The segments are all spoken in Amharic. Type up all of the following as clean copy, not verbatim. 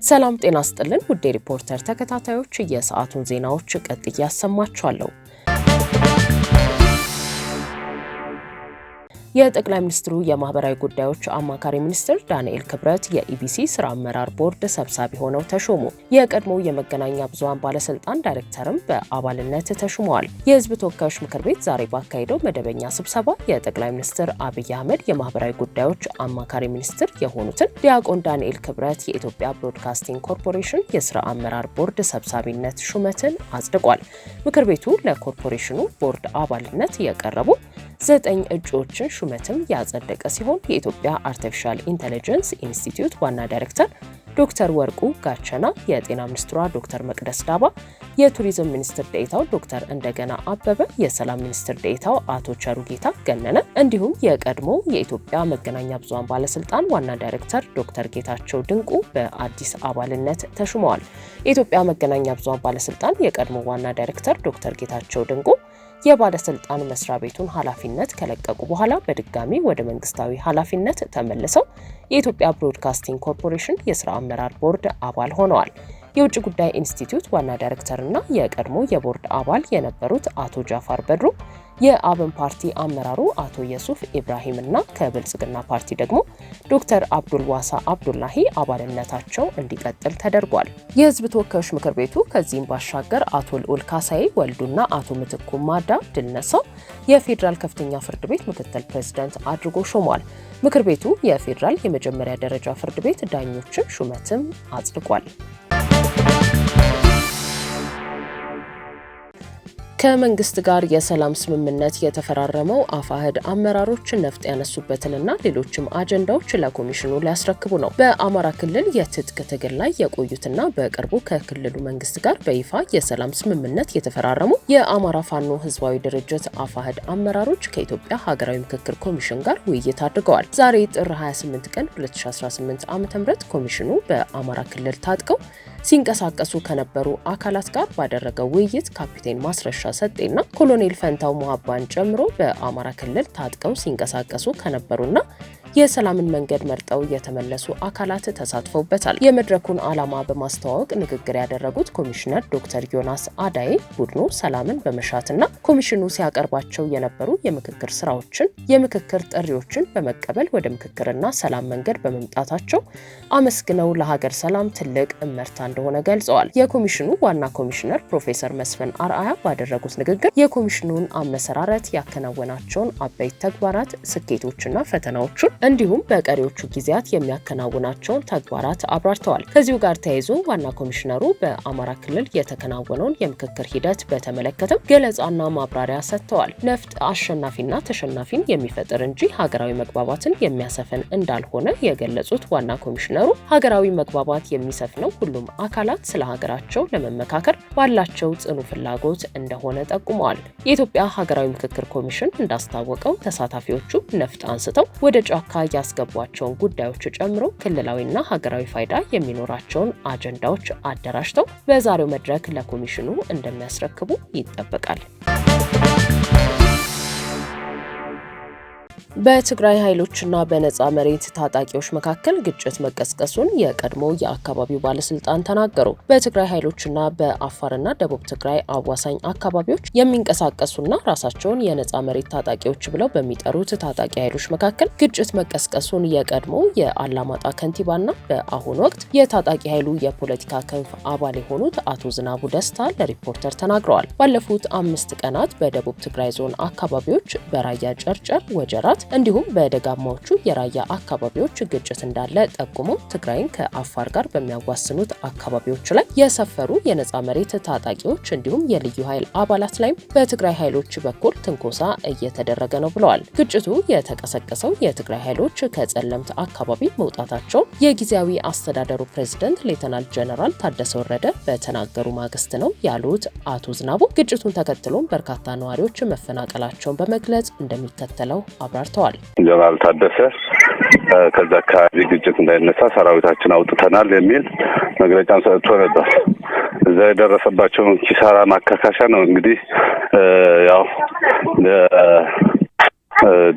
ሰላም ጤና ይስጥልን ውድ ሪፖርተር ተከታታዮች የሰዓቱን ዜናዎች ቀጥዬ ያሰማችኋለሁ። የጠቅላይ ሚኒስትሩ የማህበራዊ ጉዳዮች አማካሪ ሚኒስትር ዳንኤል ክብረት የኢቢሲ ስራ አመራር ቦርድ ሰብሳቢ ሆነው ተሾሙ። የቀድሞው የመገናኛ ብዙሃን ባለስልጣን ዳይሬክተርም በአባልነት ተሾመዋል። የህዝብ ተወካዮች ምክር ቤት ዛሬ ባካሄደው መደበኛ ስብሰባ የጠቅላይ ሚኒስትር አብይ አህመድ የማህበራዊ ጉዳዮች አማካሪ ሚኒስትር የሆኑትን ዲያቆን ዳንኤል ክብረት የኢትዮጵያ ብሮድካስቲንግ ኮርፖሬሽን የስራ አመራር ቦርድ ሰብሳቢነት ሹመትን አጽድቋል። ምክር ቤቱ ለኮርፖሬሽኑ ቦርድ አባልነት የቀረቡ 9 እጩዎችን ሹመትም ያጸደቀ ሲሆን የኢትዮጵያ አርቲፊሻል ኢንተለጀንስ ኢንስቲትዩት ዋና ዳይሬክተር ዶክተር ወርቁ ጋቸና፣ የጤና ሚኒስትሯ ዶክተር መቅደስ ዳባ፣ የቱሪዝም ሚኒስትር ዴኤታው ዶክተር እንደገና አበበ፣ የሰላም ሚኒስትር ዴኤታው አቶ ቸሩጌታ ገነነ እንዲሁም የቀድሞ የኢትዮጵያ መገናኛ ብዙሃን ባለስልጣን ዋና ዳይሬክተር ዶክተር ጌታቸው ድንቁ በአዲስ አባልነት ተሹመዋል። የኢትዮጵያ መገናኛ ብዙሃን ባለስልጣን የቀድሞ ዋና ዳይሬክተር ዶክተር ጌታቸው ድንቁ የባለስልጣን መስሪያ ቤቱን ኃላፊነት ከለቀቁ በኋላ በድጋሚ ወደ መንግስታዊ ኃላፊነት ተመልሰው የኢትዮጵያ ብሮድካስቲንግ ኮርፖሬሽን የስራ አመራር ቦርድ አባል ሆነዋል። የውጭ ጉዳይ ኢንስቲትዩት ዋና ዳይሬክተርና የቀድሞ የቦርድ አባል የነበሩት አቶ ጃፋር በድሩ፣ የአብን ፓርቲ አመራሩ አቶ የሱፍ ኢብራሂምና ከብልጽግና ፓርቲ ደግሞ ዶክተር አብዱል ዋሳ አብዱላሂ አባልነታቸው እንዲቀጥል ተደርጓል። የህዝብ ተወካዮች ምክር ቤቱ ከዚህም ባሻገር አቶ ልዑል ካሳዬ ወልዱና አቶ ምትኩ ማዳ ድልነሳው የፌዴራል ከፍተኛ ፍርድ ቤት ምክትል ፕሬዝዳንት አድርጎ ሾሟል። ምክር ቤቱ የፌዴራል የመጀመሪያ ደረጃ ፍርድ ቤት ዳኞችን ሹመትም አጽድቋል። ከመንግስት ጋር የሰላም ስምምነት የተፈራረመው አፋሕድ አመራሮች ነፍጥ ያነሱበትንና ሌሎችም አጀንዳዎች ለኮሚሽኑ ሊያስረክቡ ነው። በአማራ ክልል የትጥቅ ትግል ላይ የቆዩትና በቅርቡ ከክልሉ መንግስት ጋር በይፋ የሰላም ስምምነት የተፈራረሙ የአማራ ፋኖ ህዝባዊ ድርጅት አፋሕድ አመራሮች ከኢትዮጵያ ሀገራዊ ምክክር ኮሚሽን ጋር ውይይት አድርገዋል። ዛሬ ጥር 28 ቀን 2018 ዓ.ም ኮሚሽኑ በአማራ ክልል ታጥቀው ሲንቀሳቀሱ ከነበሩ አካላት ጋር ባደረገው ውይይት ካፒቴን ማስረሻ ሰጤና ኮሎኔል ፈንታው ሙሀባን ጨምሮ በአማራ ክልል ታጥቀው ሲንቀሳቀሱ ከነበሩና የሰላምን መንገድ መርጠው የተመለሱ አካላት ተሳትፈውበታል። የመድረኩን ዓላማ በማስተዋወቅ ንግግር ያደረጉት ኮሚሽነር ዶክተር ዮናስ አዳዬ ቡድኑ ሰላምን በመሻትና ኮሚሽኑ ሲያቀርባቸው የነበሩ የምክክር ስራዎችን፣ የምክክር ጥሪዎችን በመቀበል ወደ ምክክርና ሰላም መንገድ በመምጣታቸው አመስግነው ለሀገር ሰላም ትልቅ እመርታ እንደሆነ ገልጸዋል። የኮሚሽኑ ዋና ኮሚሽነር ፕሮፌሰር መስፍን አርአያ ባደረጉት ንግግር የኮሚሽኑን አመሰራረት፣ ያከናወናቸውን አበይት ተግባራት፣ ስኬቶችና ፈተናዎችን እንዲሁም በቀሪዎቹ ጊዜያት የሚያከናውናቸውን ተግባራት አብራርተዋል። ከዚሁ ጋር ተያይዞ ዋና ኮሚሽነሩ በአማራ ክልል የተከናወነውን የምክክር ሂደት በተመለከተ ገለጻና ማብራሪያ ሰጥተዋል። ነፍጥ አሸናፊና ተሸናፊን የሚፈጥር እንጂ ሀገራዊ መግባባትን የሚያሰፍን እንዳልሆነ የገለጹት ዋና ኮሚሽነሩ ሀገራዊ መግባባት የሚሰፍነው ሁሉም አካላት ስለ ሀገራቸው ለመመካከር ባላቸው ጽኑ ፍላጎት እንደሆነ ጠቁመዋል። የኢትዮጵያ ሀገራዊ ምክክር ኮሚሽን እንዳስታወቀው ተሳታፊዎቹ ነፍጥ አንስተው ወደ ጫካ ያስገቧቸውን ጉዳዮች ጨምሮ ክልላዊና ሀገራዊ ፋይዳ የሚኖራቸውን አጀንዳዎች አደራጅተው በዛሬው መድረክ ለኮሚሽኑ እንደሚያስረክቡ ይጠበቃል። በትግራይ ኃይሎችና በነጻ መሬት ታጣቂዎች መካከል ግጭት መቀስቀሱን የቀድሞ የአካባቢው ባለስልጣን ተናገሩ። በትግራይ ኃይሎችና በአፋርና ደቡብ ትግራይ አዋሳኝ አካባቢዎች የሚንቀሳቀሱና ራሳቸውን የነጻ መሬት ታጣቂዎች ብለው በሚጠሩት ታጣቂ ኃይሎች መካከል ግጭት መቀስቀሱን የቀድሞ የአላማጣ ከንቲባና በአሁኑ ወቅት የታጣቂ ኃይሉ የፖለቲካ ክንፍ አባል የሆኑት አቶ ዝናቡ ደስታ ለሪፖርተር ተናግረዋል። ባለፉት 5 ቀናት በደቡብ ትግራይ ዞን አካባቢዎች በራያ ጨርጨር፣ ወጀራት እንዲሁም በደጋማዎቹ የራያ አካባቢዎች ግጭት እንዳለ ጠቁመው ትግራይን ከአፋር ጋር በሚያዋስኑት አካባቢዎች ላይ የሰፈሩ የነጻ መሬት ታጣቂዎች እንዲሁም የልዩ ኃይል አባላት ላይም በትግራይ ኃይሎች በኩል ትንኮሳ እየተደረገ ነው ብለዋል። ግጭቱ የተቀሰቀሰው የትግራይ ኃይሎች ከጸለምት አካባቢ መውጣታቸው የጊዜያዊ አስተዳደሩ ፕሬዝዳንት ሌተናል ጀነራል ታደሰ ወረደ በተናገሩ ማግስት ነው ያሉት አቶ ዝናቡ ግጭቱን ተከትሎም በርካታ ነዋሪዎች መፈናቀላቸውን በመግለጽ እንደሚከተለው አብራርተዋል። ጀነራል ታደሰ ከዛ አካባቢ ግጭት እንዳይነሳ ሰራዊታችን አውጥተናል የሚል መግለጫ ሰጥቶ ነበር። እዛ የደረሰባቸውን ኪሳራ ማካካሻ ነው እንግዲህ ያው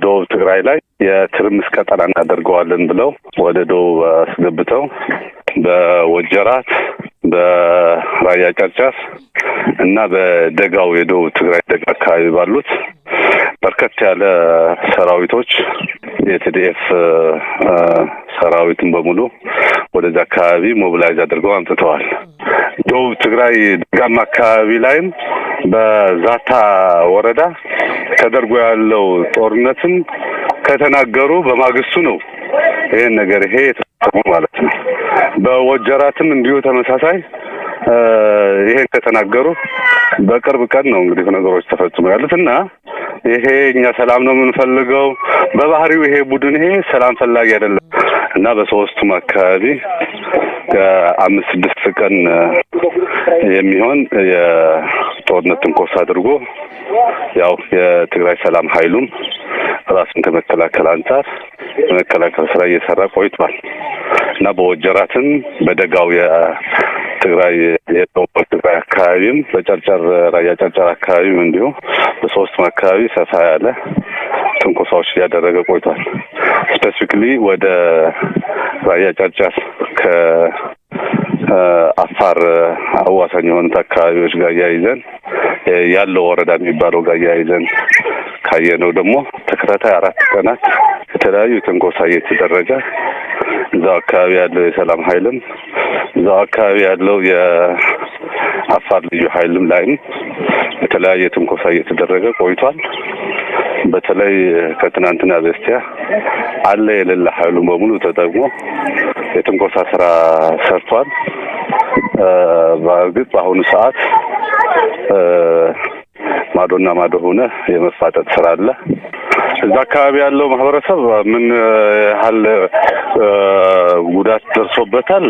ደቡብ ትግራይ ላይ የትርምስ ቀጠና እናደርገዋለን ብለው ወደ ደቡብ አስገብተው በወጀራት በራያ ጨርጨር እና በደጋው የደቡብ ትግራይ ደጋ አካባቢ ባሉት በርከት ያለ ሰራዊቶች የቲዲኤፍ ሰራዊትን በሙሉ ወደዛ አካባቢ ሞቢላይዝ አድርገው አምጥተዋል። ደቡብ ትግራይ ደጋማ አካባቢ ላይም በዛታ ወረዳ ተደርጎ ያለው ጦርነትን ከተናገሩ በማግስቱ ነው ይሄን ነገር የተፈጸመው ማለት ነው። በወጀራትም እንዲሁ ተመሳሳይ ይሄን ከተናገሩ በቅርብ ቀን ነው እንግዲህ ነገሮች ተፈጽመው ያሉትና ይሄ እኛ ሰላም ነው የምንፈልገው። በባህሪው ይሄ ቡድን ይሄ ሰላም ፈላጊ አይደለም እና በሶስቱም አካባቢ ከ5-6 ቀን የሚሆን የጦርነት ትንኮሳ አድርጎ ያው የትግራይ ሰላም ኃይሉም ራሱን ከመከላከል አንጻር በመከላከል ስራ እየሰራ ቆይቷል እና በወጀራትም በደጋው የትግራይ የደቡብ ትግራይ አካባቢም በጨርጨር ራያ ጨርጨር አካባቢም እንዲሁ በሶስቱም አካባቢ ሰፋ ያለ ትንኮሳዎች ያደረገ ቆይቷል። ስፔሲፊካሊ ወደ ራያ ጨርጨር አፋር አዋሳኝ የሆኑት አካባቢዎች ጋር ያይዘን ያለው ወረዳ የሚባለው ጋር ያይዘን ካየነው ደግሞ ተከታታይ 4 ቀናት የተለያዩ ትንኮሳ እየተደረገ እዛው አካባቢ ያለው የሰላም ኃይልም እዛው አካባቢ ያለው የአፋር ልዩ ኃይልም ላይም የተለያየ ትንኮሳ እየተደረገ ቆይቷል። በተለይ ከትናንትና በስቲያ አለ የሌለ ኃይሉን በሙሉ ተጠቅሞ የትንኮሳ ስራ ሰርቷል። በእርግጥ በአሁኑ ሰዓት ማዶና ማዶ ሆነ የመፋጠጥ ስራ አለ። እዛ አካባቢ ያለው ማህበረሰብ ምን ያህል ጉዳት ደርሶበታል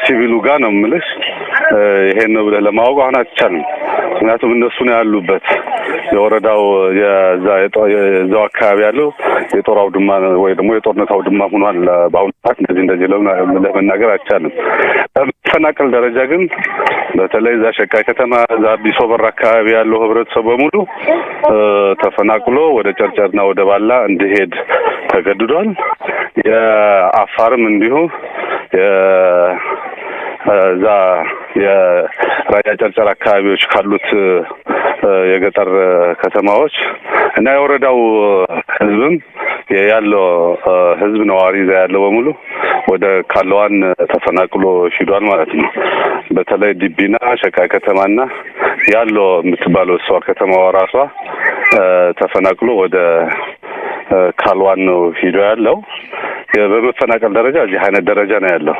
ሲቪሉ ጋር ነው የምልሽ። ይሄን ነው ብለህ ለማወቅ አሁን አትቻልም። ምክንያቱም እነሱ ነው ያሉበት የወረዳው የዛው አካባቢ ያለው የጦር አውድማ ወይ ደግሞ የጦርነት አውድማ ሆኗል። በአሁኑ ሰዓት እንደዚህ ለመናገር አይቻልም። በመፈናቀል ደረጃ ግን በተለይ እዛ ሸቃይ ከተማ እዛ አዲስ አበባ አካባቢ ያለው ህብረተሰብ በሙሉ ተፈናቅሎ ወደ ጨርጨርና ወደ ባላ እንዲሄድ ተገድዷል። የአፋርም እንዲሁ እዛ የራያ ጨርጨር አካባቢዎች ካሉት የገጠር ከተማዎች እና የወረዳው ህዝብም ያለው ህዝብ ነዋሪ እዛ ያለው በሙሉ ወደ ካለዋን ተፈናቅሎ ሂዷል ማለት ነው። በተለይ ዲቢና ሸቃይ ከተማና ያለው የምትባለው እሷ ከተማዋ ራሷ ተፈናቅሎ ወደ ካልዋን ነው ሂዶ ያለው። በመፈናቀል ደረጃ እዚህ አይነት ደረጃ ነው ያለው።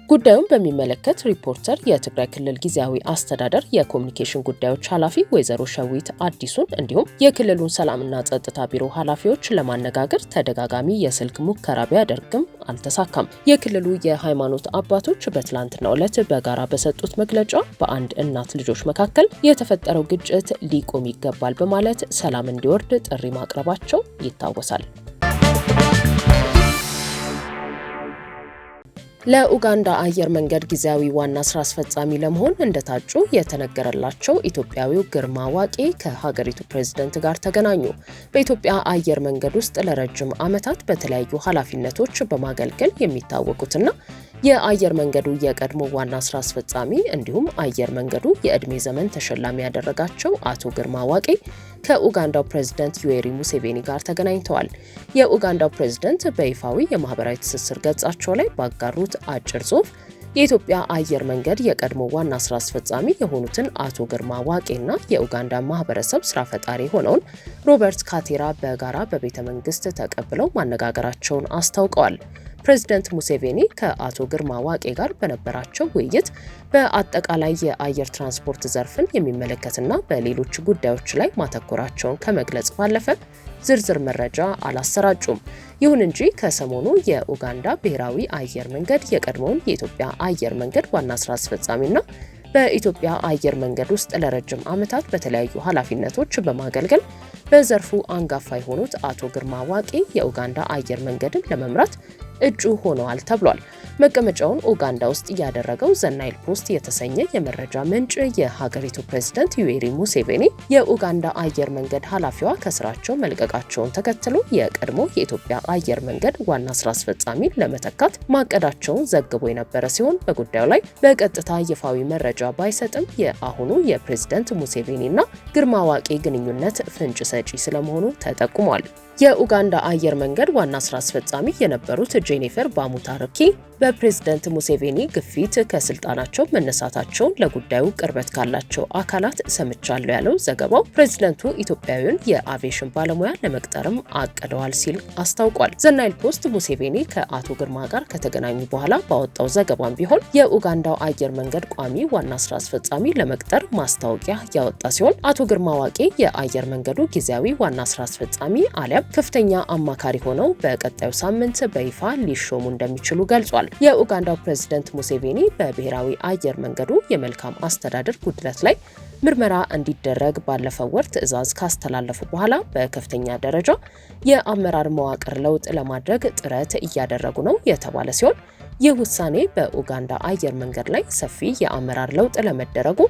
ጉዳዩን በሚመለከት ሪፖርተር የትግራይ ክልል ጊዜያዊ አስተዳደር የኮሚኒኬሽን ጉዳዮች ኃላፊ ወይዘሮ ሸዊት አዲሱን እንዲሁም የክልሉን ሰላምና ጸጥታ ቢሮ ኃላፊዎች ለማነጋገር ተደጋጋሚ የስልክ ሙከራ ቢያደርግም አልተሳካም። የክልሉ የሃይማኖት አባቶች በትላንትናው ዕለት በጋራ በሰጡት መግለጫ በአንድ እናት ልጆች መካከል የተፈጠረው ግጭት ሊቆም ይገባል በማለት ሰላም እንዲወርድ ጥሪ ማቅረባቸው ይታወሳል። ለኡጋንዳ አየር መንገድ ጊዜያዊ ዋና ስራ አስፈጻሚ ለመሆን እንደታጩ የተነገረላቸው ኢትዮጵያዊው ግርማ ዋቄ ከሀገሪቱ ፕሬዝዳንት ጋር ተገናኙ። በኢትዮጵያ አየር መንገድ ውስጥ ለረጅም ዓመታት በተለያዩ ኃላፊነቶች በማገልገል የሚታወቁትና የአየር መንገዱ የቀድሞ ዋና ስራ አስፈጻሚ እንዲሁም አየር መንገዱ የዕድሜ ዘመን ተሸላሚ ያደረጋቸው አቶ ግርማ ዋቄ ከኡጋንዳው ፕሬዝዳንት ዩዌሪ ሙሴቬኒ ጋር ተገናኝተዋል። የኡጋንዳው ፕሬዝዳንት በይፋዊ የማህበራዊ ትስስር ገጻቸው ላይ ባጋሩት አጭር ጽሑፍ የኢትዮጵያ አየር መንገድ የቀድሞ ዋና ስራ አስፈጻሚ የሆኑትን አቶ ግርማ ዋቄና የኡጋንዳ ማህበረሰብ ስራ ፈጣሪ ሆነውን ሮበርት ካቴራ በጋራ በቤተ መንግስት ተቀብለው ማነጋገራቸውን አስታውቀዋል። ፕሬዝዳንት ሙሴቬኒ ከአቶ ግርማ ዋቄ ጋር በነበራቸው ውይይት በአጠቃላይ የአየር ትራንስፖርት ዘርፍን የሚመለከትና በሌሎች ጉዳዮች ላይ ማተኮራቸውን ከመግለጽ ባለፈ ዝርዝር መረጃ አላሰራጩም። ይሁን እንጂ ከሰሞኑ የኡጋንዳ ብሔራዊ አየር መንገድ የቀድሞውን የኢትዮጵያ አየር መንገድ ዋና ስራ አስፈጻሚና በኢትዮጵያ አየር መንገድ ውስጥ ለረጅም ዓመታት በተለያዩ ኃላፊነቶች በማገልገል በዘርፉ አንጋፋ የሆኑት አቶ ግርማ ዋቄ የኡጋንዳ አየር መንገድን ለመምራት እጩ ሆነዋል ተብሏል። መቀመጫውን ኡጋንዳ ውስጥ ያደረገው ዘ ናይል ፖስት የተሰኘ የመረጃ ምንጭ የሀገሪቱ ፕሬዝዳንት ዩዌሪ ሙሴቬኒ የኡጋንዳ አየር መንገድ ኃላፊዋ ከስራቸው መልቀቃቸውን ተከትሎ የቀድሞ የኢትዮጵያ አየር መንገድ ዋና ስራ አስፈጻሚ ለመተካት ማቀዳቸውን ዘግቦ የነበረ ሲሆን በጉዳዩ ላይ በቀጥታ ይፋዊ መረጃ ባይሰጥም የአሁኑ የፕሬዝዳንት ሙሴቬኒና ግርማ ዋቄ ግንኙነት ፍንጭ ሰጪ ስለመሆኑ ተጠቁሟል። የኡጋንዳ አየር መንገድ ዋና ስራ አስፈጻሚ የነበሩት ጄኒፈር ባሙታርኪ በፕሬዝዳንት ሙሴቬኒ ግፊት ከስልጣናቸው መነሳታቸውን ለጉዳዩ ቅርበት ካላቸው አካላት ሰምቻለሁ ያለው ዘገባው ፕሬዝዳንቱ ኢትዮጵያዊውን የአቪዬሽን ባለሙያ ለመቅጠርም አቅደዋል ሲል አስታውቋል። ዘ ናይል ፖስት ሙሴቬኒ ከአቶ ግርማ ጋር ከተገናኙ በኋላ ባወጣው ዘገባም ቢሆን የኡጋንዳው አየር መንገድ ቋሚ ዋና ስራ አስፈጻሚ ለመቅጠር ማስታወቂያ ያወጣ ሲሆን አቶ ግርማ ዋቄ የአየር መንገዱ ጊዜያዊ ዋና ስራ አስፈጻሚ አሊያም ከፍተኛ አማካሪ ሆነው በቀጣዩ ሳምንት በይፋ ሊሾሙ እንደሚችሉ ገልጿል። የኡጋንዳው ፕሬዝዳንት ሙሴቬኒ በብሔራዊ አየር መንገዱ የመልካም አስተዳደር ጉድለት ላይ ምርመራ እንዲደረግ ባለፈው ወር ትዕዛዝ ካስተላለፉ በኋላ በከፍተኛ ደረጃ የአመራር መዋቅር ለውጥ ለማድረግ ጥረት እያደረጉ ነው የተባለ ሲሆን ይህ ውሳኔ በኡጋንዳ አየር መንገድ ላይ ሰፊ የአመራር ለውጥ ለመደረጉ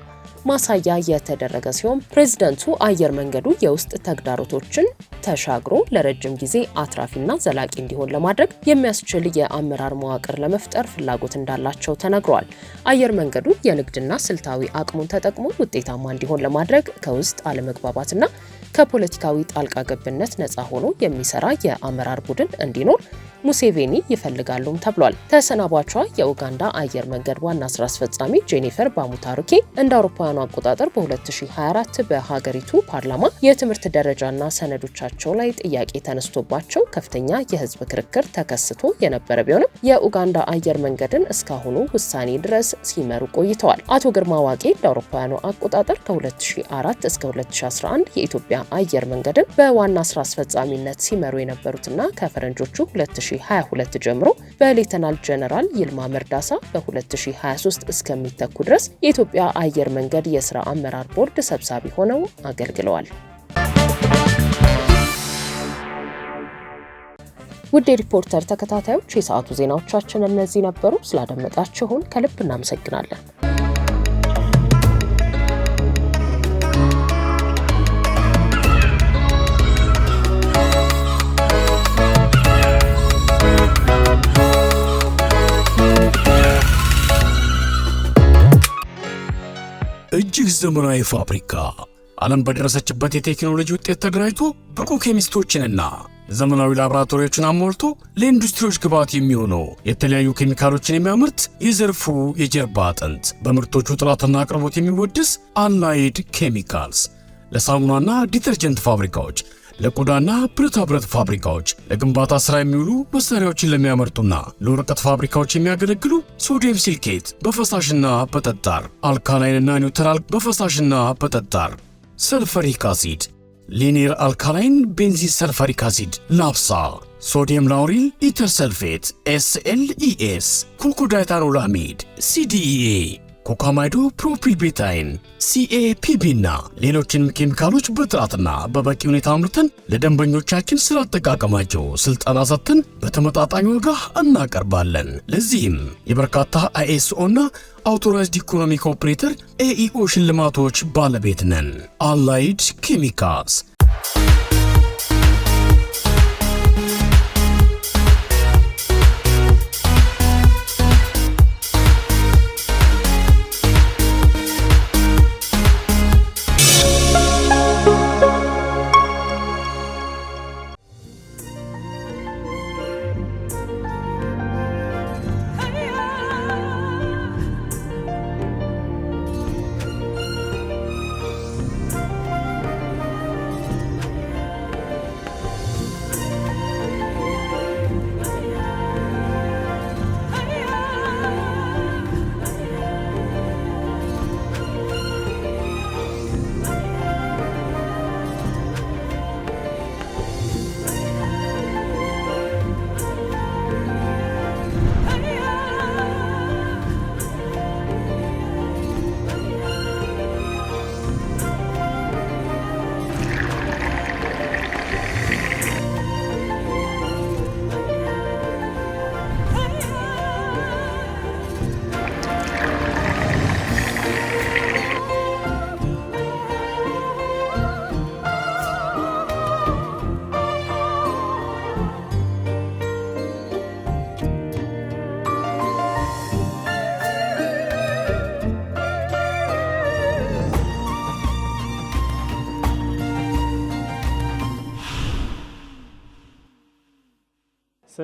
ማሳያ የተደረገ ሲሆን ፕሬዝዳንቱ አየር መንገዱ የውስጥ ተግዳሮቶችን ተሻግሮ ለረጅም ጊዜ አትራፊና ዘላቂ እንዲሆን ለማድረግ የሚያስችል የአመራር መዋቅር ለመፍጠር ፍላጎት እንዳላቸው ተነግሯል። አየር መንገዱ የንግድና ስልታዊ አቅሙን ተጠቅሞ ውጤታማ እንዲሆን ለማድረግ ከውስጥ አለመግባባትና ከፖለቲካዊ ጣልቃ ገብነት ነፃ ሆኖ የሚሰራ የአመራር ቡድን እንዲኖር ሙሴቬኒ ይፈልጋሉም ተብሏል። ተሰናባቿ የኡጋንዳ አየር መንገድ ዋና ስራ አስፈጻሚ ጄኒፈር ባሙታሩኬ እንደ አውሮፓውያኑ አቆጣጠር በ2024 በሀገሪቱ ፓርላማ የትምህርት ደረጃና ሰነዶቻቸው ላይ ጥያቄ ተነስቶባቸው ከፍተኛ የህዝብ ክርክር ተከስቶ የነበረ ቢሆንም የኡጋንዳ አየር መንገድን እስካሁኑ ውሳኔ ድረስ ሲመሩ ቆይተዋል። አቶ ግርማ ዋቄ እንደ አውሮፓውያኑ አቆጣጠር ከ2004 እስከ 2011 የኢትዮጵያ አየር መንገድን በዋና ስራ አስፈጻሚነት ሲመሩ የነበሩትና ከፈረንጆቹ 2022 ጀምሮ በሌተናል ጀነራል ይልማ መርዳሳ በ2023 እስከሚተኩ ድረስ የኢትዮጵያ አየር መንገድ የስራ አመራር ቦርድ ሰብሳቢ ሆነው አገልግለዋል። ውድ የሪፖርተር ተከታታዮች የሰዓቱ ዜናዎቻችን እነዚህ ነበሩ። ስላደመጣችሁን ከልብ እናመሰግናለን። እጅግ ዘመናዊ ፋብሪካ ዓለም በደረሰችበት የቴክኖሎጂ ውጤት ተደራጅቶ ብቁ ኬሚስቶችንና ዘመናዊ ላቦራቶሪዎችን አሟልቶ ለኢንዱስትሪዎች ግብዓት የሚሆኑ የተለያዩ ኬሚካሎችን የሚያመርት የዘርፉ የጀርባ አጥንት በምርቶቹ ጥራትና አቅርቦት የሚወደስ አላይድ ኬሚካልስ ለሳሙናና ዲተርጀንት ፋብሪካዎች፣ ለቆዳና ብረታ ብረት ፋብሪካዎች፣ ለግንባታ ስራ የሚውሉ መሳሪያዎችን ለሚያመርቱና ለወረቀት ፋብሪካዎች የሚያገለግሉ ሶዲየም ሲልኬት በፈሳሽና በጠጣር፣ አልካላይንና ኒውትራል በፈሳሽና በጠጣር፣ ሰልፈሪክ አሲድ፣ ሊኒየር አልካላይን ቤንዚን ሰልፈሪክ አሲድ፣ ናፍሳ፣ ሶዲየም ላውሪል ኢተር ሰልፌት፣ SLES፣ ኩልኮዳይታኖላሚድ፣ CDEA፣ ኮካማይዶ ፕሮፒልቤታይን፣ CAPB እና ሌሎችንም ኬሚካሎች በጥራትና በበቂ ሁኔታ አምርተን ለደንበኞቻችን ስለ አጠቃቀማቸው ስልጠና ሰጥተን በተመጣጣኝ ዋጋ እናቀርባለን። ለዚህም የበርካታ ISO እና አውቶራይዝድ ኢኮኖሚክ ኦፕሬተር AEO ሽልማቶች ባለቤት ነን። አላይድ ኬሚካልስ።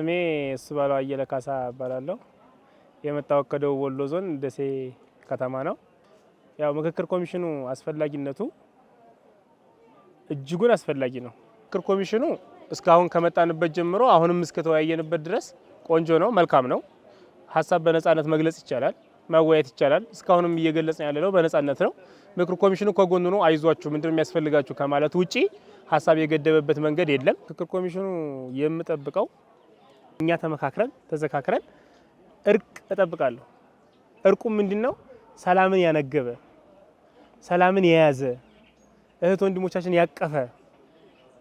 ስሜ እሱባለው አየለ ካሳ እባላለሁ። የመጣው ከደቡብ ወሎ ዞን ደሴ ከተማ ነው። ያው ምክክር ኮሚሽኑ አስፈላጊነቱ እጅጉን አስፈላጊ ነው። ምክክር ኮሚሽኑ እስካሁን ከመጣንበት ጀምሮ አሁንም እስከተወያየንበት ድረስ ቆንጆ ነው፣ መልካም ነው። ሀሳብ በነጻነት መግለጽ ይቻላል፣ ማወያየት ይቻላል። እስካሁንም እየገለጽን ያለነው በነጻነት ነው። ምክክር ኮሚሽኑ ከጎኑ ነው፣ አይዟችሁ ምንድነው የሚያስፈልጋችሁ ከማለት ውጪ ሀሳብ የገደበበት መንገድ የለም። ምክክር ኮሚሽኑ የምጠብቀው እኛ ተመካክረን ተዘካክረን እርቅ እጠብቃለሁ። እርቁ ምንድነው? ሰላምን ያነገበ፣ ሰላምን የያዘ፣ እህት ወንድሞቻችን ያቀፈ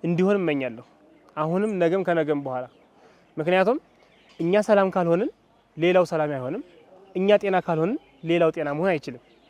እንዲሆን እመኛለሁ። አሁንም ነገም ከነገም በኋላ ምክንያቱም እኛ ሰላም ካልሆንን ሌላው ሰላም አይሆንም። እኛ ጤና ካልሆንን ሌላው ጤና መሆን አይችልም።